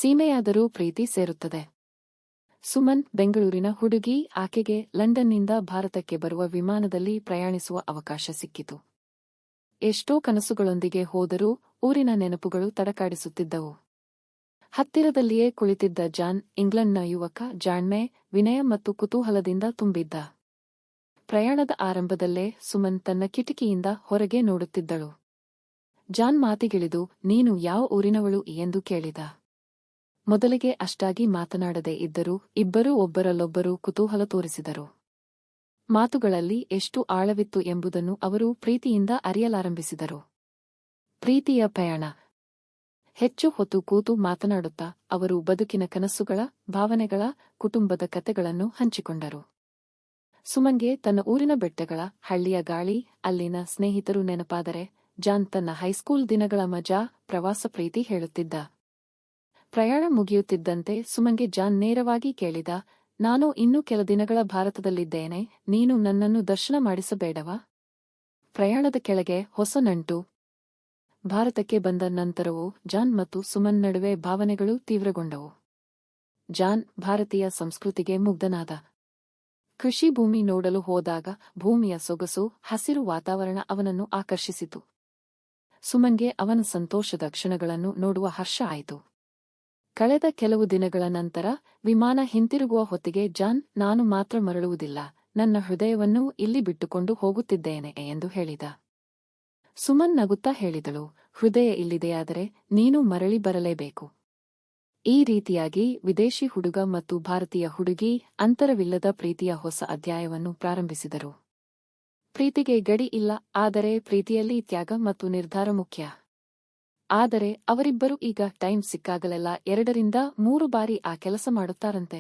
ಸೀಮೆಯಾದರೂ ಪ್ರೀತಿ ಸೇರುತ್ತದೆ. ಸುಮನ್ ಬೆಂಗಳೂರಿನ ಹುಡುಗಿ. ಆಕೆಗೆ ಲಂಡನ್ನಿಂದ ಭಾರತಕ್ಕೆ ಬರುವ ವಿಮಾನದಲ್ಲಿ ಪ್ರಯಾಣಿಸುವ ಅವಕಾಶ ಸಿಕ್ಕಿತು. ಎಷ್ಟೋ ಕನಸುಗಳೊಂದಿಗೆ ಹೋದರೂ ಊರಿನ ನೆನಪುಗಳು ತಡಕಾಡಿಸುತ್ತಿದ್ದವು. ಹತ್ತಿರದಲ್ಲಿಯೇ ಕುಳಿತಿದ್ದ ಜಾನ್ ಇಂಗ್ಲೆಂಡ್ನ ಯುವಕ. ಜಾಣ್ಮೆ, ವಿನಯ ಮತ್ತು ಕುತೂಹಲದಿಂದ ತುಂಬಿದ್ದ. ಪ್ರಯಾಣದ ಆರಂಭದಲ್ಲೇ ಸುಮನ್ ತನ್ನ ಕಿಟಕಿಯಿಂದ ಹೊರಗೆ ನೋಡುತ್ತಿದ್ದಳು. ಜಾನ್ ಮಾತಿಗಿಳಿದು, ನೀನು ಯಾವ ಊರಿನವಳು ಎಂದು ಕೇಳಿದ. ಮೊದಲಿಗೆ ಅಷ್ಟಾಗಿ ಮಾತನಾಡದೇ ಇದ್ದರೂ ಇಬ್ಬರೂ ಒಬ್ಬರಲ್ಲೊಬ್ಬರು ಕುತೂಹಲ ತೋರಿಸಿದರು. ಮಾತುಗಳಲ್ಲಿ ಎಷ್ಟು ಆಳವಿತ್ತು ಎಂಬುದನ್ನು ಅವರು ಪ್ರೀತಿಯಿಂದ ಅರಿಯಲಾರಂಭಿಸಿದರು. ಪ್ರೀತಿಯ ಪಯಣ. ಹೆಚ್ಚು ಹೊತ್ತು ಕೂತು ಮಾತನಾಡುತ್ತಾ ಅವರು ಬದುಕಿನ ಕನಸುಗಳ, ಭಾವನೆಗಳ, ಕುಟುಂಬದ ಕತೆಗಳನ್ನು ಹಂಚಿಕೊಂಡರು. ಸುಮನ್ಗೆ ತನ್ನ ಊರಿನ ಬೆಟ್ಟಗಳ, ಹಳ್ಳಿಯ ಗಾಳಿ, ಅಲ್ಲಿನ ಸ್ನೇಹಿತರು ನೆನಪಾದರೆ, ಜಾನ್ ತನ್ನ ಹೈಸ್ಕೂಲ್ ದಿನಗಳ ಮಜಾ, ಪ್ರವಾಸ ಪ್ರೀತಿ ಹೇಳುತ್ತಿದ್ದ. ಪ್ರಯಾಣ ಮುಗಿಯುತ್ತಿದ್ದಂತೆ ಸುಮನ್ಗೆ ಜಾನ್ ನೇರವಾಗಿ ಕೇಳಿದ, ನಾನು ಇನ್ನೂ ಕೆಲ ದಿನಗಳ ಭಾರತದಲ್ಲಿದ್ದೇನೆ, ನೀನು ನನ್ನನ್ನು ದರ್ಶನ ಮಾಡಿಸಬೇಡವಾ? ಪ್ರಯಾಣದ ಕೆಳಗೆ ಹೊಸ ನಂಟು. ಭಾರತಕ್ಕೆ ಬಂದ ನಂತರವೂ ಜಾನ್ ಮತ್ತು ಸುಮನ್ ನಡುವೆ ಭಾವನೆಗಳು ತೀವ್ರಗೊಂಡವು. ಜಾನ್ ಭಾರತೀಯ ಸಂಸ್ಕೃತಿಗೆ ಮುಗ್ಧನಾದ. ಕೃಷಿ ಭೂಮಿ ನೋಡಲು ಹೋದಾಗ ಭೂಮಿಯ ಸೊಗಸು, ಹಸಿರು ವಾತಾವರಣ ಅವನನ್ನು ಆಕರ್ಷಿಸಿತು. ಸುಮನ್ಗೆ ಅವನ ಸಂತೋಷದ ಕ್ಷಣಗಳನ್ನು ನೋಡುವ ಹರ್ಷ ಆಯಿತು. ಕಳೆದ ಕೆಲವು ದಿನಗಳ ನಂತರ ವಿಮಾನ ಹಿಂತಿರುಗುವ ಹೊತ್ತಿಗೆ ಜಾನ್, ನಾನು ಮಾತ್ರ ಮರಳುವುದಿಲ್ಲ, ನನ್ನ ಹೃದಯವನ್ನೂ ಇಲ್ಲಿ ಬಿಟ್ಟುಕೊಂಡು ಹೋಗುತ್ತಿದ್ದೇನೆ ಎಂದು ಹೇಳಿದ. ಸುಮನ್ ನಗುತ್ತಾ ಹೇಳಿದಳು, ಹೃದಯ ಇಲ್ಲಿದೆಯಾದರೆ ನೀನು ಮರಳಿ ಬರಲೇಬೇಕು. ಈ ರೀತಿಯಾಗಿ ವಿದೇಶಿ ಹುಡುಗ ಮತ್ತು ಭಾರತೀಯ ಹುಡುಗಿ ಅಂತರವಿಲ್ಲದ ಪ್ರೀತಿಯ ಹೊಸ ಅಧ್ಯಾಯವನ್ನು ಪ್ರಾರಂಭಿಸಿದರು. ಪ್ರೀತಿಗೆ ಗಡಿ ಇಲ್ಲ, ಆದರೆ ಪ್ರೀತಿಯಲ್ಲಿ ತ್ಯಾಗ ಮತ್ತು ನಿರ್ಧಾರ ಮುಖ್ಯ. ಆದರೆ ಅವರಿಬ್ಬರು ಈಗ ಟೈಮ್ ಸಿಕ್ಕಾಗಲೆಲ್ಲ 2 ರಿಂದ 3 ಬಾರಿ ಆ ಕೆಲಸ ಮಾಡುತ್ತಾರಂತೆ.